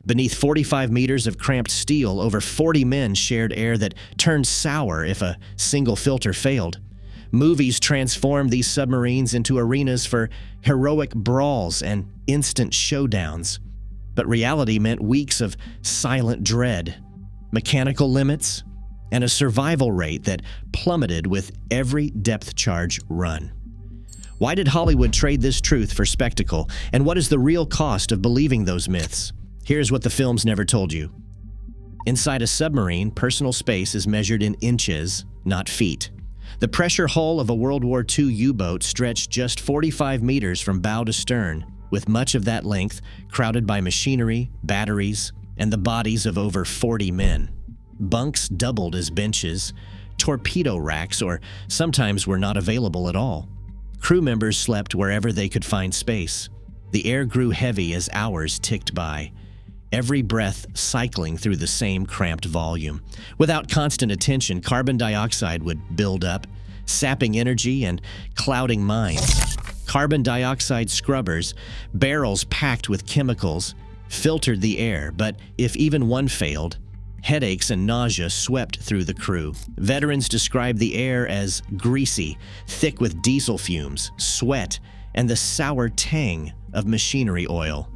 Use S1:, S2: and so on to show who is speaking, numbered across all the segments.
S1: Beneath 45 meters of cramped steel, over 40 men shared air that turned sour if a single filter failed. Movies transformed these submarines into arenas for heroic brawls and instant showdowns. But reality meant weeks of silent dread, mechanical limits, and a survival rate that plummeted with every depth charge run. Why did Hollywood trade this truth for spectacle, and what is the real cost of believing those myths? Here's what the films never told you. Inside a submarine, personal space is measured in inches, not feet. The pressure hull of a World War II U-boat stretched just 45 meters from bow to stern, with much of that length crowded by machinery, batteries, and the bodies of over 40 men. Bunks doubled as benches, torpedo racks, or sometimes were not available at all. Crew members slept wherever they could find space. The air grew heavy as hours ticked by, every breath cycling through the same cramped volume. Without constant attention, carbon dioxide would build up, sapping energy and clouding minds. Carbon dioxide scrubbers, barrels packed with chemicals, filtered the air, but if even one failed, headaches and nausea swept through the crew. Veterans described the air as greasy, thick with diesel fumes, sweat, and the sour tang of machinery oil.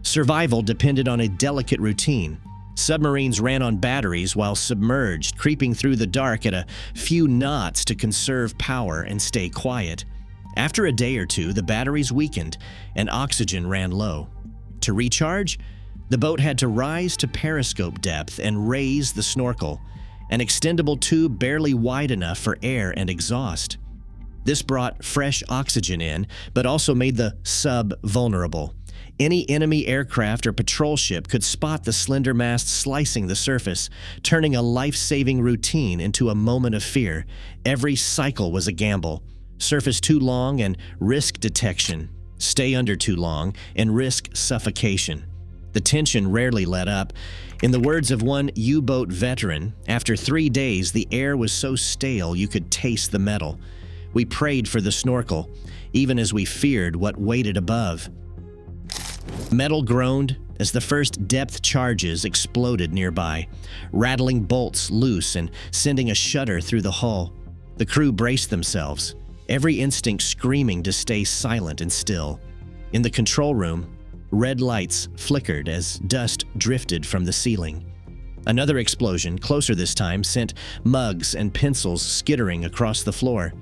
S1: Survival depended on a delicate routine. Submarines ran on batteries while submerged, creeping through the dark at a few knots to conserve power and stay quiet. After a day or two, the batteries weakened and oxygen ran low. To recharge, the boat had to rise to periscope depth and raise the snorkel, an extendable tube barely wide enough for air and exhaust. This brought fresh oxygen in, but also made the sub vulnerable. Any enemy aircraft or patrol ship could spot the slender mast slicing the surface, turning a life-saving routine into a moment of fear. Every cycle was a gamble. Surface too long and risk detection. Stay under too long and risk suffocation. The tension rarely let up. In the words of one U-boat veteran, after 3 days, the air was so stale you could taste the metal. We prayed for the snorkel, even as we feared what waited above. Metal groaned as the first depth charges exploded nearby, rattling bolts loose and sending a shudder through the hull. The crew braced themselves, every instinct screaming to stay silent and still. In the control room, red lights flickered as dust drifted from the ceiling. Another explosion, closer this time, sent mugs and pencils skittering across the floor.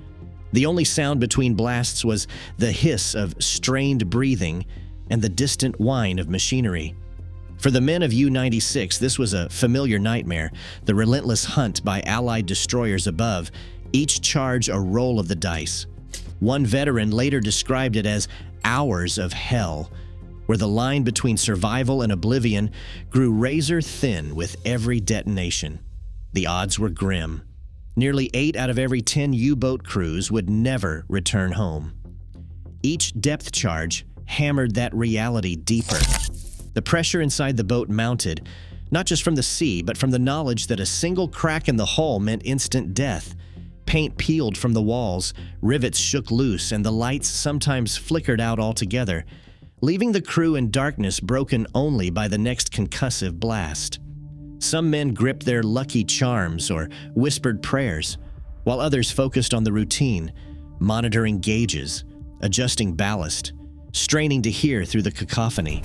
S1: The only sound between blasts was the hiss of strained breathing and the distant whine of machinery. For the men of U-96, this was a familiar nightmare, the relentless hunt by Allied destroyers above, each charge a roll of the dice. One veteran later described it as hours of hell, where the line between survival and oblivion grew razor thin with every detonation. The odds were grim. Nearly 8 out of every 10 U-boat crews would never return home. Each depth charge hammered that reality deeper. The pressure inside the boat mounted, not just from the sea, but from the knowledge that a single crack in the hull meant instant death. Paint peeled from the walls, rivets shook loose, and the lights sometimes flickered out altogether, leaving the crew in darkness broken only by the next concussive blast. Some men gripped their lucky charms or whispered prayers, while others focused on the routine, monitoring gauges, adjusting ballast, straining to hear through the cacophony.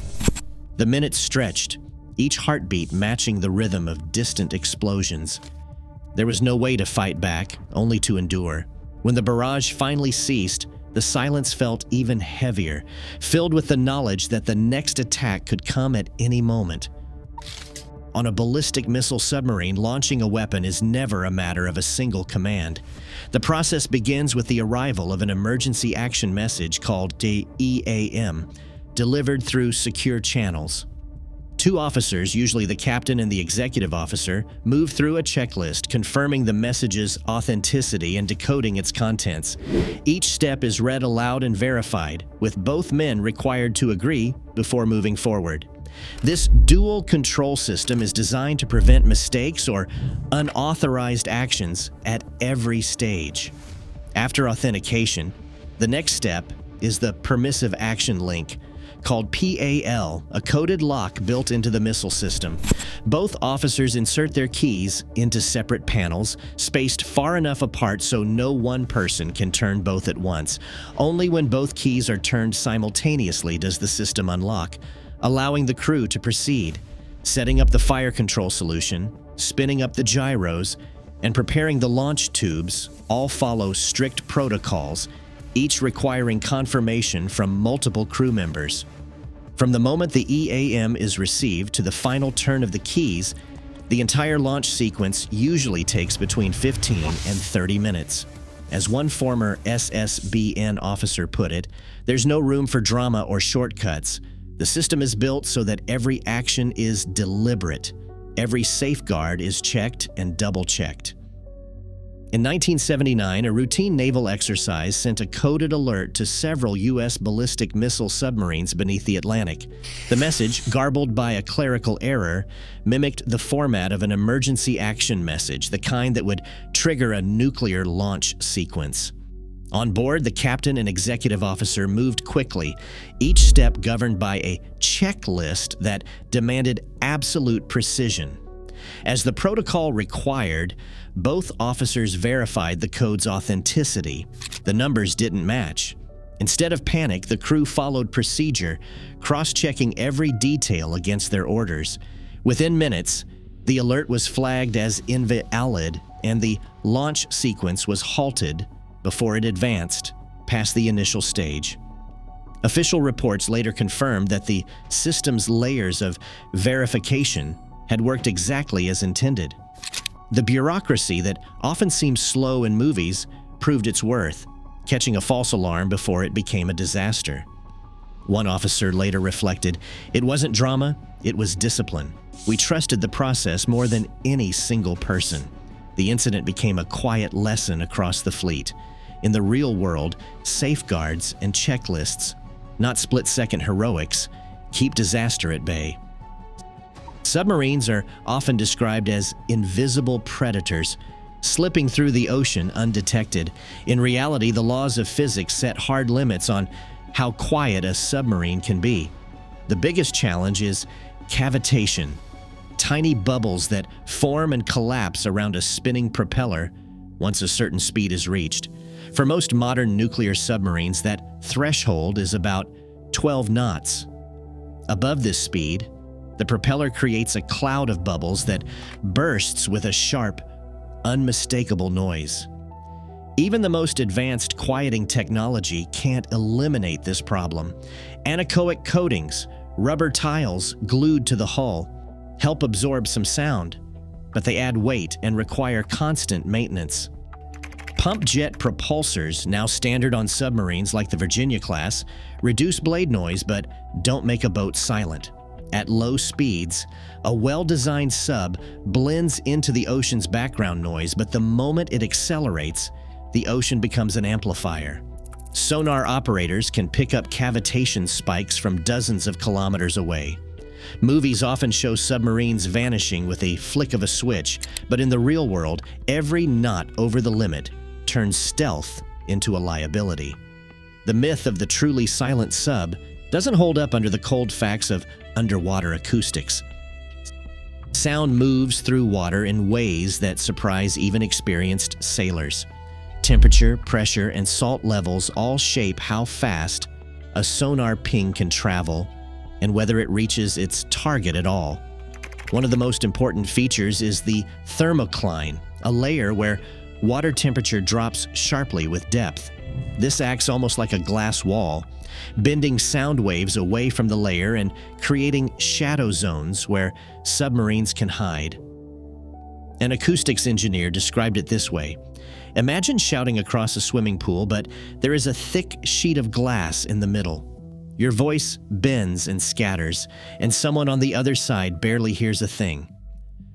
S1: The minutes stretched, each heartbeat matching the rhythm of distant explosions. There was no way to fight back, only to endure. When the barrage finally ceased, the silence felt even heavier, filled with the knowledge that the next attack could come at any moment. On a ballistic missile submarine, launching a weapon is never a matter of a single command. The process begins with the arrival of an emergency action message called the EAM, delivered through secure channels. 2 officers, usually the captain and the executive officer, move through a checklist confirming the message's authenticity and decoding its contents. Each step is read aloud and verified, with both men required to agree before moving forward. This dual control system is designed to prevent mistakes or unauthorized actions at every stage. After authentication, the next step is the permissive action link, called PAL, a coded lock built into the missile system. Both officers insert their keys into separate panels, spaced far enough apart so no one person can turn both at once. Only when both keys are turned simultaneously does the system unlock, allowing the crew to proceed. Setting up the fire control solution, spinning up the gyros, and preparing the launch tubes all follow strict protocols, each requiring confirmation from multiple crew members. From the moment the EAM is received to the final turn of the keys, the entire launch sequence usually takes between 15 and 30 minutes. As one former SSBN officer put it, there's no room for drama or shortcuts. The system is built so that every action is deliberate. Every safeguard is checked and double-checked. In 1979, a routine naval exercise sent a coded alert to several U.S. ballistic missile submarines beneath the Atlantic. The message, garbled by a clerical error, mimicked the format of an emergency action message, the kind that would trigger a nuclear launch sequence. On board, the captain and executive officer moved quickly, each step governed by a checklist that demanded absolute precision. As the protocol required, both officers verified the code's authenticity. The numbers didn't match. Instead of panic, the crew followed procedure, cross-checking every detail against their orders. Within minutes, the alert was flagged as invalid, and the launch sequence was halted before it advanced past the initial stage. Official reports later confirmed that the system's layers of verification had worked exactly as intended. The bureaucracy that often seems slow in movies proved its worth, catching a false alarm before it became a disaster. One officer later reflected, "It wasn't drama, it was discipline. We trusted the process more than any single person." The incident became a quiet lesson across the fleet. In the real world, safeguards and checklists, not split-second heroics, keep disaster at bay. Submarines are often described as invisible predators, slipping through the ocean undetected. In reality, the laws of physics set hard limits on how quiet a submarine can be. The biggest challenge is cavitation, tiny bubbles that form and collapse around a spinning propeller once a certain speed is reached. For most modern nuclear submarines, that threshold is about 12 knots. Above this speed, the propeller creates a cloud of bubbles that bursts with a sharp, unmistakable noise. Even the most advanced quieting technology can't eliminate this problem. Anechoic coatings, rubber tiles glued to the hull, help absorb some sound, but they add weight and require constant maintenance. Pump jet propulsors, now standard on submarines like the Virginia class, reduce blade noise but don't make a boat silent. At low speeds, a well-designed sub blends into the ocean's background noise, but the moment it accelerates, the ocean becomes an amplifier. Sonar operators can pick up cavitation spikes from dozens of kilometers away. Movies often show submarines vanishing with a flick of a switch, but in the real world, every knot over the limit turns stealth into a liability. The myth of the truly silent sub doesn't hold up under the cold facts of underwater acoustics. Sound moves through water in ways that surprise even experienced sailors. Temperature, pressure, and salt levels all shape how fast a sonar ping can travel and whether it reaches its target at all. One of the most important features is the thermocline, a layer where water temperature drops sharply with depth. This acts almost like a glass wall, bending sound waves away from the layer and creating shadow zones where submarines can hide. An acoustics engineer described it this way: imagine shouting across a swimming pool, but there is a thick sheet of glass in the middle. Your voice bends and scatters, and someone on the other side barely hears a thing.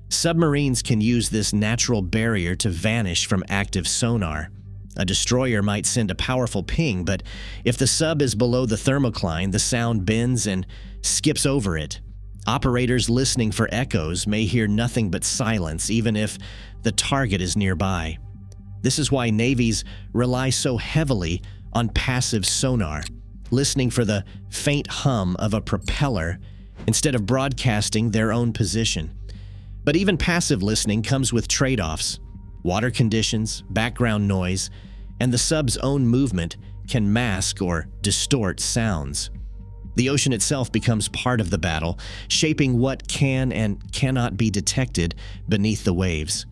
S1: Submarines can use this natural barrier to vanish from active sonar. A destroyer might send a powerful ping, but if the sub is below the thermocline, the sound bends and skips over it. Operators listening for echoes may hear nothing but silence, even if the target is nearby. This is why navies rely so heavily on passive sonar. listening for the faint hum of a propeller instead of broadcasting their own position. But even passive listening comes with trade-offs. Water conditions, background noise, and the sub's own movement can mask or distort sounds. The ocean itself becomes part of the battle, shaping what can and cannot be detected beneath the waves.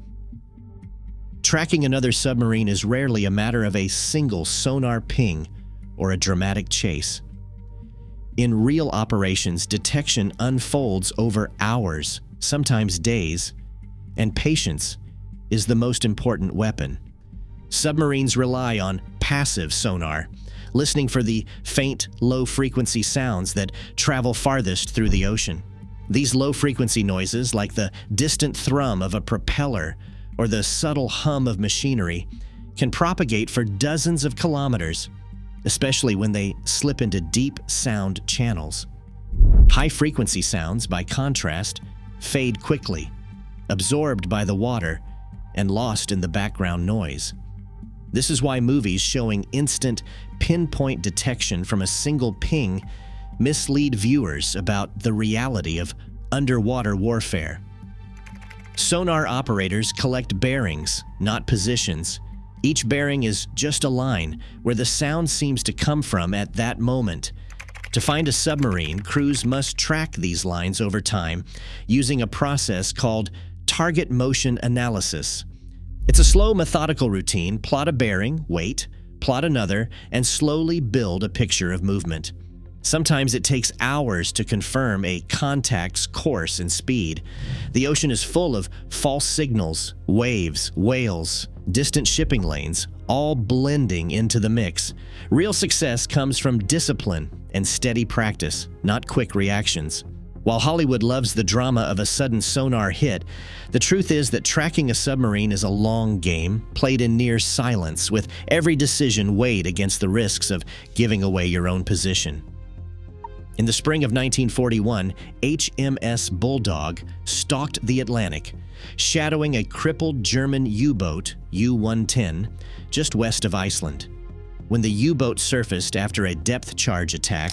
S1: Tracking another submarine is rarely a matter of a single sonar ping or a dramatic chase. In real operations, detection unfolds over hours, sometimes days, and patience is the most important weapon. Submarines rely on passive sonar, listening for the faint, low-frequency sounds that travel farthest through the ocean. These low-frequency noises, like the distant thrum of a propeller or the subtle hum of machinery, can propagate for dozens of kilometers, especially when they slip into deep sound channels. High-frequency sounds, by contrast, fade quickly, absorbed by the water and lost in the background noise. This is why movies showing instant, pinpoint detection from a single ping mislead viewers about the reality of underwater warfare. Sonar operators collect bearings, not positions. Each bearing is just a line where the sound seems to come from at that moment. To find a submarine, crews must track these lines over time using a process called target motion analysis. It's a slow, methodical routine. Plot a bearing, wait, plot another, and slowly build a picture of movement. Sometimes it takes hours to confirm a contact's course and speed. The ocean is full of false signals, waves, whales, distant shipping lanes, all blending into the mix. Real success comes from discipline and steady practice, not quick reactions. While Hollywood loves the drama of a sudden sonar hit, the truth is that tracking a submarine is a long game, played in near silence, with every decision weighed against the risks of giving away your own position. In the spring of 1941, HMS Bulldog stalked the Atlantic, shadowing a crippled German U-boat, U-110, just west of Iceland. When the U-boat surfaced after a depth charge attack,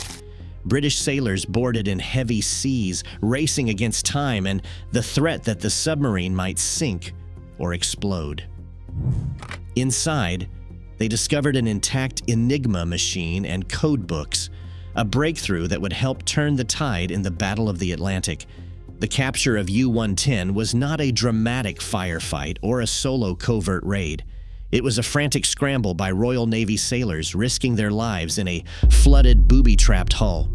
S1: British sailors boarded in heavy seas, racing against time and the threat that the submarine might sink or explode. Inside, they discovered an intact Enigma machine and code books, a breakthrough that would help turn the tide in the Battle of the Atlantic. The capture of U-110 was not a dramatic firefight or a solo covert raid. It was a frantic scramble by Royal Navy sailors risking their lives in a flooded, booby-trapped hull.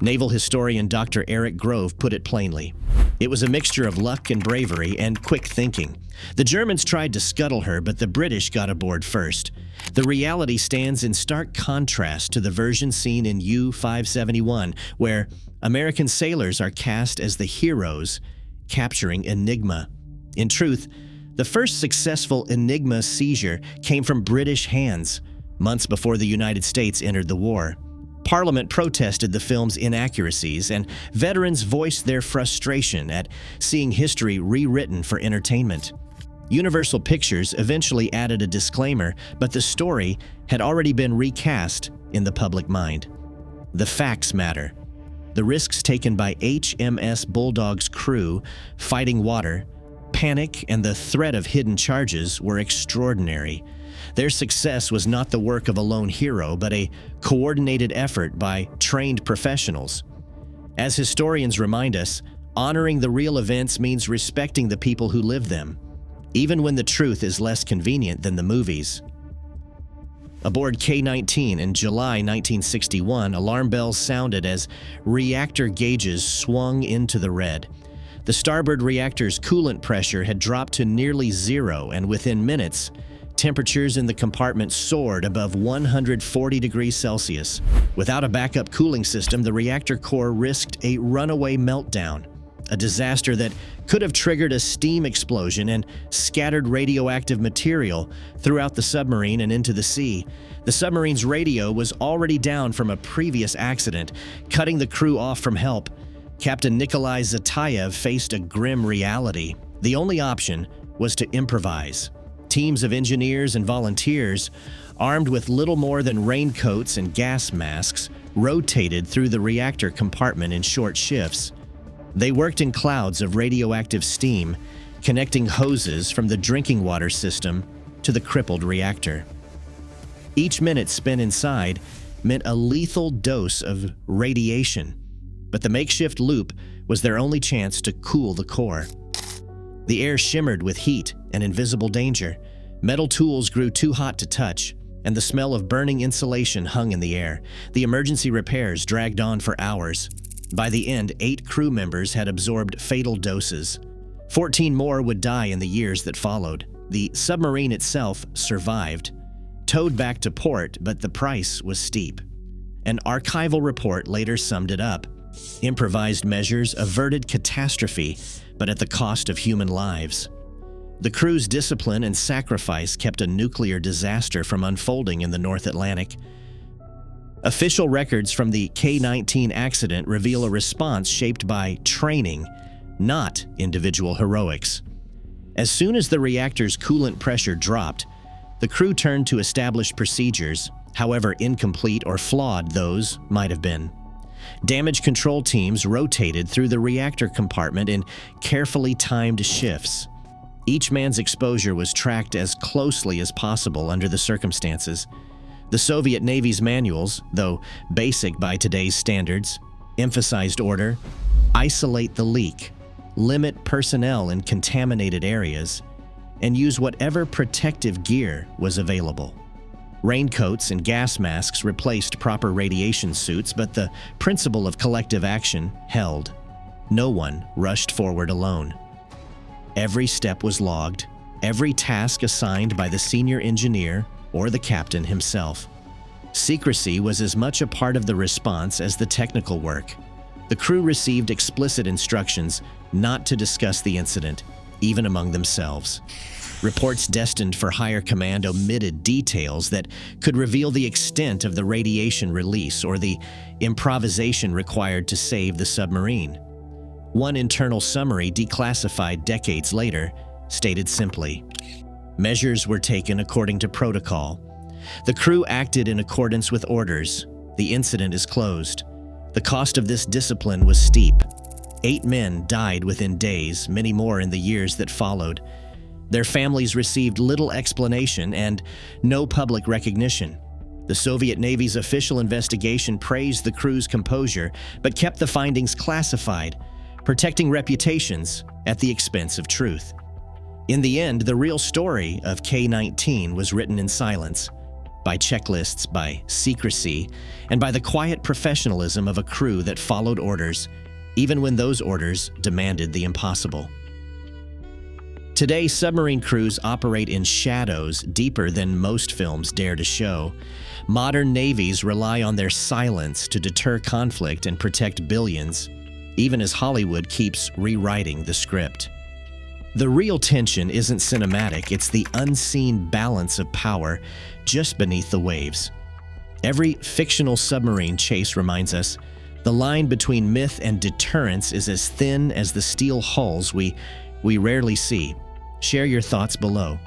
S1: Naval historian Dr. Eric Grove put it plainly. It was a mixture of luck and bravery and quick thinking. The Germans tried to scuttle her, but the British got aboard first. The reality stands in stark contrast to the version seen in U-571, where American sailors are cast as the heroes capturing Enigma. In truth, the first successful Enigma seizure came from British hands, months before the United States entered the war. Parliament protested the film's inaccuracies, and veterans voiced their frustration at seeing history rewritten for entertainment. Universal Pictures eventually added a disclaimer, but the story had already been recast in the public mind. The facts matter. The risks taken by HMS Bulldog's crew, fighting water, panic, and the threat of hidden charges were extraordinary. Their success was not the work of a lone hero, but a coordinated effort by trained professionals. As historians remind us, honoring the real events means respecting the people who lived them, even when the truth is less convenient than the movies. Aboard K-19 in July 1961, alarm bells sounded as reactor gauges swung into the red. The starboard reactor's coolant pressure had dropped to nearly zero, and within minutes, temperatures in the compartment soared above 140 degrees Celsius. Without a backup cooling system, the reactor core risked a runaway meltdown, a disaster that could have triggered a steam explosion and scattered radioactive material throughout the submarine and into the sea. The submarine's radio was already down from a previous accident, cutting the crew off from help. Captain Nikolai Zatayev faced a grim reality. The only option was to improvise. Teams of engineers and volunteers, armed with little more than raincoats and gas masks, rotated through the reactor compartment in short shifts. They worked in clouds of radioactive steam, connecting hoses from the drinking water system to the crippled reactor. Each minute spent inside meant a lethal dose of radiation, but the makeshift loop was their only chance to cool the core. The air shimmered with heat and invisible danger. Metal tools grew too hot to touch, and the smell of burning insulation hung in the air. The emergency repairs dragged on for hours. By the end, 8 crew members had absorbed fatal doses. 14 more would die in the years that followed. The submarine itself survived, towed back to port, but the price was steep. An archival report later summed it up. Improvised measures averted catastrophe, but at the cost of human lives. The crew's discipline and sacrifice kept a nuclear disaster from unfolding in the North Atlantic. Official records from the K-19 accident reveal a response shaped by training, not individual heroics. As soon as the reactor's coolant pressure dropped, the crew turned to established procedures, however incomplete or flawed those might have been. Damage control teams rotated through the reactor compartment in carefully timed shifts. Each man's exposure was tracked as closely as possible under the circumstances. The Soviet Navy's manuals, though basic by today's standards, emphasized order, isolate the leak, limit personnel in contaminated areas, and use whatever protective gear was available. Raincoats and gas masks replaced proper radiation suits, but the principle of collective action held. No one rushed forward alone. Every step was logged, every task assigned by the senior engineer or the captain himself. Secrecy was as much a part of the response as the technical work. The crew received explicit instructions not to discuss the incident, even among themselves. Reports destined for higher command omitted details that could reveal the extent of the radiation release or the improvisation required to save the submarine. One internal summary, declassified decades later, stated simply, "Measures were taken according to protocol. The crew acted in accordance with orders. The incident is closed. The cost of this discipline was steep. 8 men died within days, many more in the years that followed. Their families received little explanation and no public recognition. The Soviet Navy's official investigation praised the crew's composure, but kept the findings classified, protecting reputations at the expense of truth. In the end, the real story of K-19 was written in silence, by checklists, by secrecy, and by the quiet professionalism of a crew that followed orders, even when those orders demanded the impossible. Today, submarine crews operate in shadows deeper than most films dare to show. Modern navies rely on their silence to deter conflict and protect billions, even as Hollywood keeps rewriting the script. The real tension isn't cinematic, it's the unseen balance of power just beneath the waves. Every fictional submarine chase reminds us the line between myth and deterrence is as thin as the steel hulls we rarely see. Share your thoughts below.